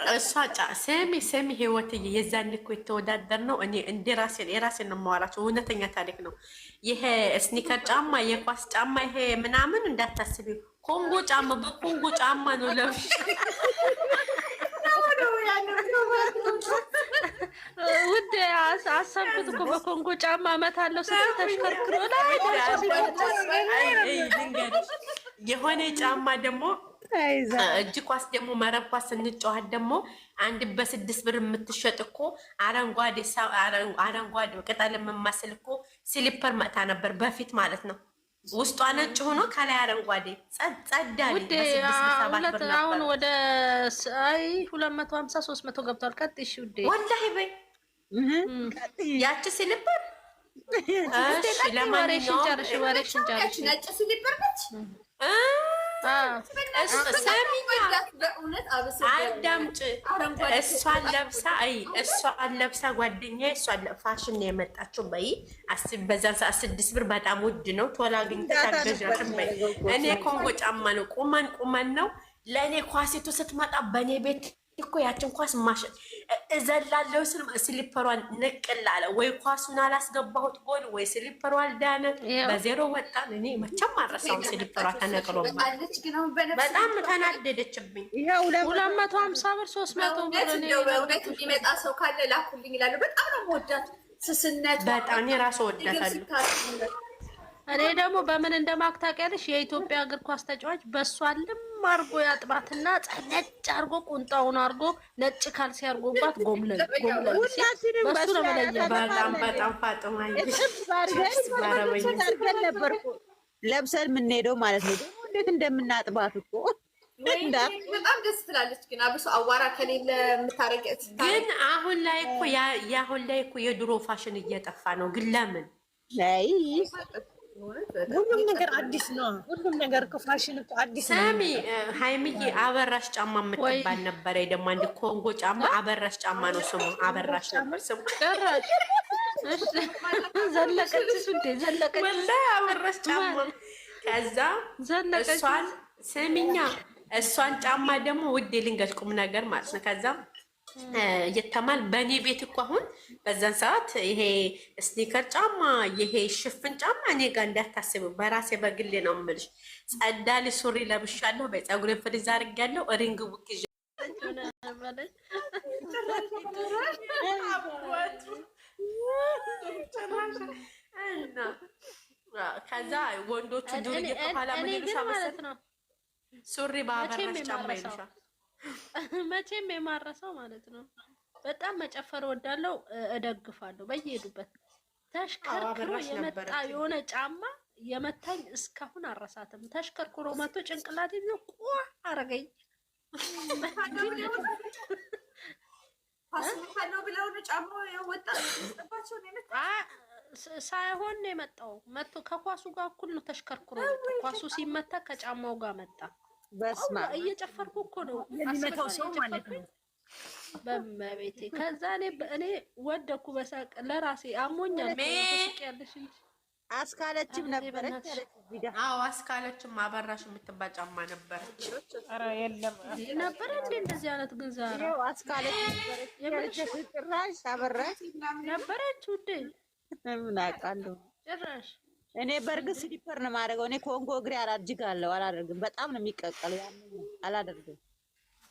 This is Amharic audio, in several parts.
እሷ ስሚ ህይወትዬ፣ የዛን እኮ የተወዳደር ነው። እኔ እንደ የራሴን ነው የማወራቸው፣ እውነተኛ ታሪክ ነው። ይሄ ስኒከር ጫማ፣ የኳስ ጫማ፣ ይሄ ምናምን እንዳታስቢ፣ ኮንጎ ጫማ በኮንጎ ጫማ ነው ለብሽ ውድ አሰብኩት እኮ በኮንጎ ጫማ እመታለሁ ስትል ተሽከርክሮ ላይ የሆነ ጫማ ደግሞ እጅ ኳስ ደግሞ መረብ ኳስ ስንጫወት ደግሞ አንድ በ6 ብር የምትሸጥ እኮ አረንጓዴ ቅጠል የምመስል እኮ ስሊፐር መጣ ነበር በፊት ማለት ነው። ውስጧ ነጭ ሆኖ ከላይ አረንጓዴ ጸዳ። አሁን ወደ 250 300 ገብቷል። ቀጥሽ ውዴ፣ ወላሂ በይ ያቺ ስሊፐር። እሺ ለማንኛውም ወሬሽን ጨርሽ። ነጭ ስሊፐር ነች። አዳምጪ። እሷን ለብሳ ጓደኛዬ ፋሽን ነው የመጣችው። በይ አስቢ፣ በዛን ሰዓት 6 ብር በጣም ውድ ነው። ቶሎ አግኝተሽ አትገዣትም። በይ እኔ ኮንጎ ጫማ ነው ቁመን ነው ለእኔ ኳሴቱ ስትመጣ በእኔ ቤት እኮ ያችን ኳስ ማሸት እዘላለሁ ስል ስሊፐሯን ንቅል አለ። ወይ ኳሱን አላስገባሁት ጎል፣ ወይ ስሊፐሯ አልዳነ፣ በዜሮ ወጣን። እኔ መቼም አልረሳውም። ስሊፐሯ ተነቅሎ በጣም ተናደደችብኝ። 250 ብር 300 ብር እውነት የሚመጣ ሰው ካለ ላኩልኝ ይላሉ። በጣም ነው የምወዳት ስስነት፣ በጣም የራሱ ወዳታለሁ። እኔ ደግሞ በምን እንደማክታቂያለሽ የኢትዮጵያ እግር ኳስ ተጫዋች በእሷ ልም አርጎ ያጥባትና ነጭ አርጎ ቁንጣውን አርጎ ነጭ ካልሲ አርጎባት ጎምለል በሱ ነው መለያ። በጣም ፋጥማ ነበር ለብሰን የምንሄደው ማለት ነው። ደግሞ እንዴት እንደምናጥባት እኮ በጣም ደስ ትላለች። ግን አብሶ አዋራ ከሌለ የምታረገት ግን አሁን ላይ እኮ የድሮ ፋሽን እየጠፋ ነው። ግን ለምን ሁሉም ነገር አዲስ ነው። ሁሉም ነገር ፋሽን እኮ አዲስ ነው። ሳሚ ሃይሚዬ አበራሽ ጫማ የምትባል ነበረ። ደግሞ አንድ ኮንጎ ጫማ አበራሽ ጫማ ነው ስሙ። አበራሽ ነበር ስሙ። ዘለቀች እንዴ? ዘለቀች ወላሂ አበራሽ ጫማ። ከዛ እሷን ስሚኛ፣ እሷን ጫማ ደግሞ ውዴ ልንገርሽ ቁም ነገር ማለት ነው። ከዛ እየተማል በእኔ ቤት እኮ አሁን በዛን ሰዓት ይሄ ስኒከር ጫማ ይሄ ሽፍን ጫማ እኔ ጋር እንዳታስብ፣ በራሴ በግሌ ነው የምልሽ። ጸዳሊ ሱሪ ለብሻለሁ፣ በፀጉሬን ፍሪዝ አድርጌያለሁ፣ ሪንግ ቡክ ይዤ እና ከዛ ወንዶቹ ዱር እየተኋላ ምን ይሉሻል ማለት ነው፣ ሱሪ በአበራሽ ጫማ ይሉሻል። መቼም የማረሰው ማለት ነው። በጣም መጨፈር ወዳለው እደግፋለሁ። በየሄዱበት ተሽከርክሮ የመጣ የሆነ ጫማ የመታኝ እስካሁን አረሳትም። ተሽከርክሮ መቶ ጭንቅላት ይዞ ቋ አረገኝ። ሳይሆን ነው የመጣው። መቶ ከኳሱ ጋር እኩል ነው ተሽከርክሮ። ኳሱ ሲመታ ከጫማው ጋር መጣ። በስማ እየጨፈርኩ እኮ ነው የሚመታው ሰው ማለት ነው። በመቤቴ ከዛ እኔ ወደኩ በሳቅ ለራሴ አሞኛል። ያለሽ እንጂ አስካለችም ነበረች። አዎ አስካለችም አበራሽ የምትባል ጫማ ነበረች። ኧረ የለም ነበር እንዴ እንደዚህ አይነት ግን ዛሬ አስካለች ነበረች። የመጨረሻ ጭራሽ አበራሽ ነበረች ውዴ። ምን አውቃለሁ ጭራሽ እኔ በርግጥ ስሊፐር ነው የማደርገው። እኔ ኮንጎ እግሬ አላጅጋለሁ አላደርግም። በጣም ነው የሚቀቀለው። ያን አላደርግም።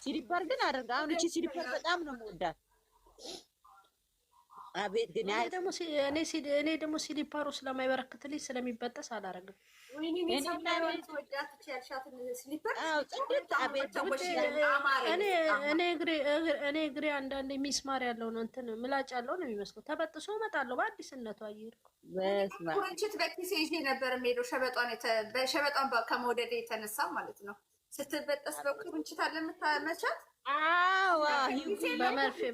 ስሊፐር ግን አደርጋ። አሁን እቺ ስሊፐር በጣም ነው የምወዳት። አቤት ግን እኔ ደግሞ ስሊፐሩ ስለማይበረክትልኝ ስለሚበጠስ አላደርግም። እኔ እግሬ አንዳንዴ ሚስማር ያለው ነው እንትን ምላጭ ያለው ነው የሚመስለው። ተበጥሶ እመጣለሁ በአዲስነቱ አየርኩ። ኩርንችት በኪሴ ይዤ ነበር የምሄደው ሸበጧን ከመውደድ የተነሳ ማለት ነው። ስትበጠስ በኩርንችት አለ የምታመቻት።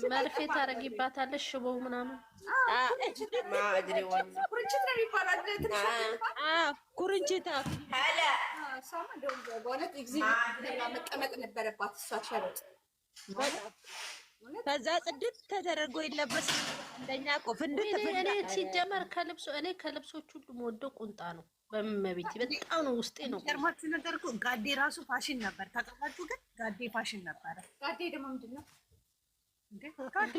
በመርፌ ታረጊባታለሽ ሽቦ ምናምን። ኩርንችት ነው የሚባለው። ኩርንችት በእውነት ጊዜ መቀመጥ ነበረባት እሷ ሸበጥ። ከዛ ጽድት ተደርጎ ይለበስ። እንደኛ እኮ ፍንድት እኔ ሲጀመር ከልብሶች ሁሉ የምወደው ቁንጣ ነው። በመቤቴ በጣም ነው ውስጤ ነው። ገርማችሁ ነገር እኮ ጋዴ ራሱ ፋሽን ነበር ታውቃላችሁ። ግን ጋዴ ፋሽን ነበረ። ጋዴ ደግሞ ምንድን ነው እንዴ? ጋዴ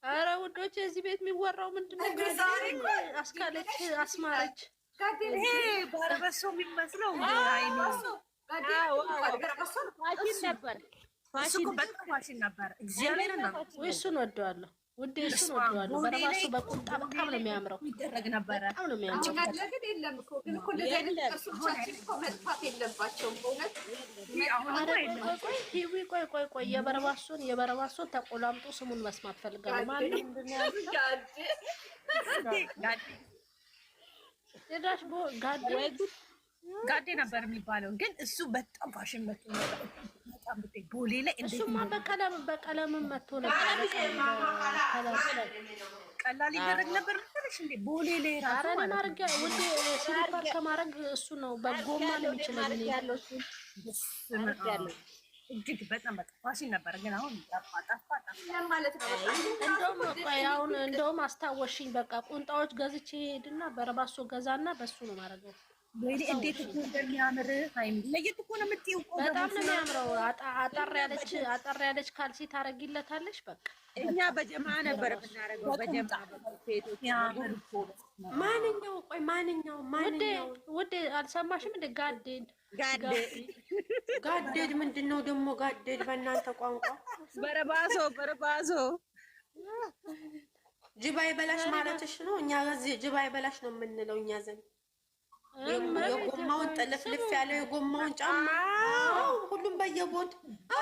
ኧረ ውዶች እዚህ ቤት የሚወራው ምንድን ነው? አስካለች አስማረች ይሄ በርበሶ የሚመስለው ፋሽን ነበር። ፋሽን ነበር። እግዚአብሔር ነው እሱን ወደዋለሁ ውዴ፣ እሱን ወደዋለሁ። በረባሱ በቁጣ በጣም ነው የሚያምረው። ይደረግ ነበረ። በጣም ነው የሚያምረው። ግን የለም እኮ ግን እኮ እንደዚህ አይነት ቅርሶቻችን እኮ መጥፋት የለባቸውም በእውነት። ቆይ የበረባሱን ተቆላምጦ ስሙን መስማት ፈልጋለሁ። ማለት ምንድን ነው ጋዴ ነበር የሚባለው። ግን እሱ በጣም ፋሽን መጥቶ ነበር። በጣም ቦሌ ላይ እሱማ በቀለምም መጥቶ ነበር። ቀላል ይደረግ ነበር መሰለሽ እንዴ? ቦሌ ላይ ራሱ ማለት ነው። ውዴ ሲሊፐር ከማድረግ እሱ ነው በጎማ ነው የሚችለው ያለው እጅግ በጣም ፋሽን ነበር። ግን አሁን ጠፋ ማለት ነው። እንደውም አስታወሽኝ። በቃ ቁንጣዎች ገዝቼ ሄድና በረባሶ ገዛና በሱ ነው ማድረገው። ወይኔ እንዴት እኮ እንደሚያምር ሃይሚ ለየት እኮ ነው የምትይው። በጣም ነው የሚያምረው። አጠር ያለች ካልሲ ታረጊለታለሽ። በቃ እኛ በጀማ ነበር የምናረገው። በጀማ ሴቶች ማንኛው ውዴ አልሰማሽም እንደ ጋዴድ ምንድን ነው ደግሞ? ጋዴድ በእናንተ ቋንቋ በረባሶ ጅባ ይበላሽ ማለትሽ ነው። እኛ ጋር ጅባ ይበላሽ ነው የምንለው እኛ ዘንድ የጎማውን ጥልፍልፍ ያለው የጎማውን ጫማ ሁሉም በየቦት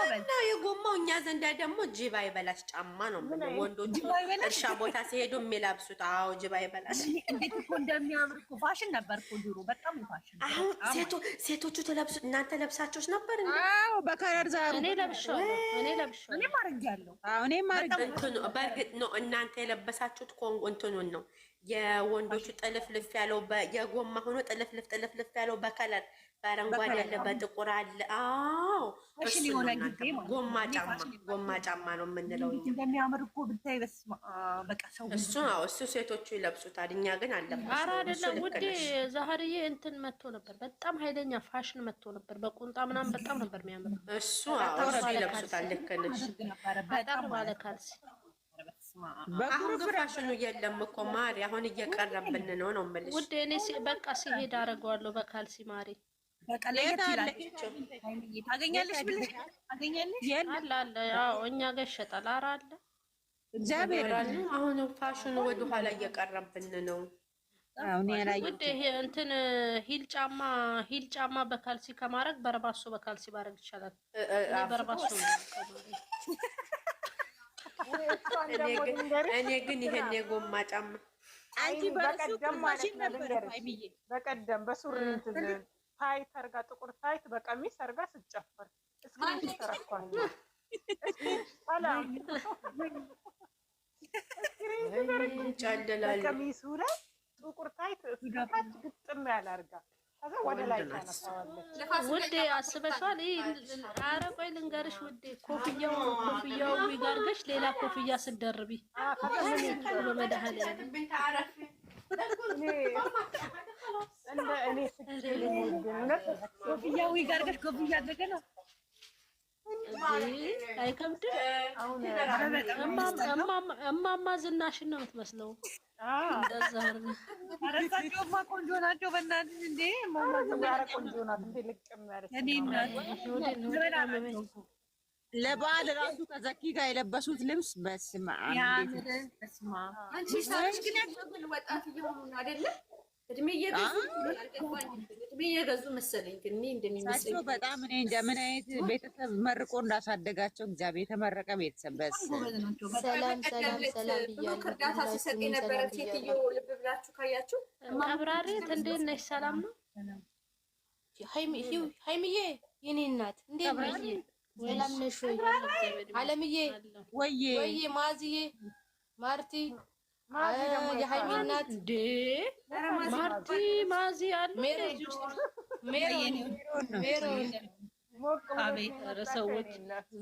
እና የጎማው እኛ ዘንዳ ደግሞ ጅባ ይበላሽ ጫማ ነው የምንለው። ወንዶቹ እርሻ ቦታ ሲሄዱ የሚለብሱት ጅባ ይበላሽ። እንዴት እኮ እንደሚያምር እኮ ፋሽን ነበር እኮ ድሮ፣ በጣም ፋሽን። አሁን ሴቶቹ ትለብሱ እናንተ ለብሳችሁት ነበር እንዴ? አዎ በከለር ዛሩ እኔ ለብሻለሁ። እኔ ማርጋለሁ። እኔ በእርግጥ ነው እናንተ የለበሳችሁት ኮንጎ እንትኑን ነው የወንዶቹ ጥልፍልፍ ያለው የጎማ ሆኖ ጥልፍልፍ ያለው በከለር በአረንጓዴ አለ በጥቁር አለ። እሱ ጎማ ጫማ ነው የምንለው። እንደሚያምር እኮ ብታይ በስመ አብ በቃ ሰው እሱ ሴቶቹ ይለብሱታል፣ እኛ ግን አለብንም። ኧረ አይደለም ውዴ፣ ዛህርዬ እንትን መጥቶ ነበር፣ በጣም ኃይለኛ ፋሽን መጥቶ ነበር። በቁንጣ ምናምን በጣም ነበር የሚያምረው። እሱ ይለብሱታል። ልክ ነሽ። በጣም ባለ ካልሲ አሁን ፋሽኑ የለም እኮ ማሪ፣ አሁን እየቀረብን ነው የምልሽ ውዴ። እኔ በቃ ሲሄድ አደርገዋለሁ በካልሲ ማሪ። በቃ ለየት ይላል። ታገኛለሽ ብለሽ ታገኛለሽ አለ። ያው እኛ ጋር ይሸጣል። ኧረ አለ እግዚአብሔር። አሁን ፋሽኑ ወደ ኋላ እየቀረብን ነው። ውዴ ይሄ እንትን ሂል ጫማ በካልሲ ከማድረግ በረባሶ በካልሲ ማድረግ ይቻላል። በረባሶ ነው እኔ ግን ይሄን የጎማ ጫማ አንቺ በቀደም በሱሪ እንትን ታይት አርጋ ጥቁር ታይት በቀሚስ አርጋ ስትጨፍር እስኪ ተረኳል። ጫለላል ቀሚሱ ላይ ጥቁር ታይት ታች ግጥም ያለ አርጋ ከዛ ወደ ላይ ታነሳዋለች። ውዴ አስበሻል? ኧረ ቆይ ልንገርሽ ውዴ፣ ኮፍያው ይጋርገሽ ሌላ ኮፍያ ስትደርቢ በመድኃኒዓለም ኮፍያው ይጋርገሽ ኮፍያ አደረገ አይከብድም። እማማ ዝናሽን ነው የምትመስለው። እንደዛ አረሳቸውማ ቆንጆ ናቸው። በእናትሽ እንዴ እማማ ዝናሽ ቆንጆ ናት። እንዴ ልቅም ያለች ለበዓል ራሱ ከዘኪ ጋር የለበሱት ልብስ በስመ አብ አንቺ ሳሽ ግን ወጣት እየሆኑ ነው አይደለ? እድሜ እየገዙ መሰለኝ። ግን እኔ እንደሚመስለኝ በጣም እኔ እንጃ ምን አይነት ቤተሰብ መርቆ እንዳሳደጋቸው እግዚአብሔር የተመረቀ ቤተሰብ። ሰላም ብያለሁ። እርዳታ ሲሰጥ የነበረ ሴትዮ ልብ ብላችሁ ካያችሁ አብራሪት እንዴት ነሽ? ሰላም ነው ሀይሚዬ የኔ እናት እንዴት ነሽ? ሰላም ነሽ ወይ? አለምዬ ወይዬ ማዝዬ ማርቲ የሀይሚ እናት እንዴ ማርቲ ማዚ አሉ ሜሮን ሰዎች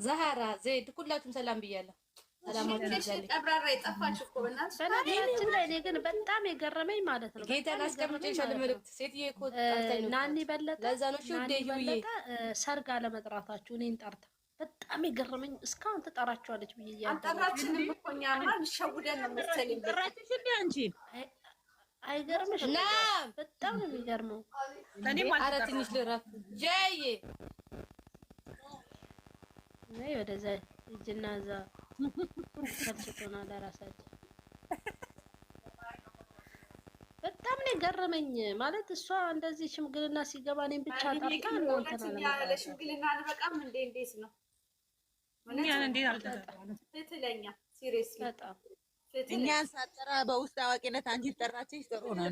ዛህራ ዘይድ ሁላችሁም ሰላም ብያለሁ። ቀብራራ የጠፋች እኮ በእናትሽ። በነገራችን ላይ እኔ ግን በጣም የገረመኝ ማለት ነው ጌታን አስቀምጬልሻለሁ መልዕክት ሴትዬ እኮ ናኒ በለጠ ለዛ ነው ሹዴዩዬ ሰርግ አለመጥራታችሁ እኔን ጠርታ በጣም የገረመኝ እስካሁን ትጠራቸዋለች ብዬ አንጠራችንም እኮ እኛማ ልሸውደን ነው መሰለኝ። ጠራችሽ እንዴ አንቺ? አይገርምሽ? በጣም ነው የሚገርመው። ኧረ ትንሽ ልረፍ ጀዬ ነይ ወደዛ እጅና እዛ ከልችቶና ለራሳችን በጣም ነው የገረመኝ ማለት እሷ እንደዚህ ሽምግልና ሲገባ እኔን ብቻ ጠርታ ነው እንትና ለሽምግልና አንበቃም እንዴ? እንዴት ነው እኛን እንዴት አልተጠራንም? ትለኛ ሲሪየስሊ በጣም እኛን ሳጠራ በውስጥ አዋቂነት አንቺ ጠራችሽ። ጥሩ ነው።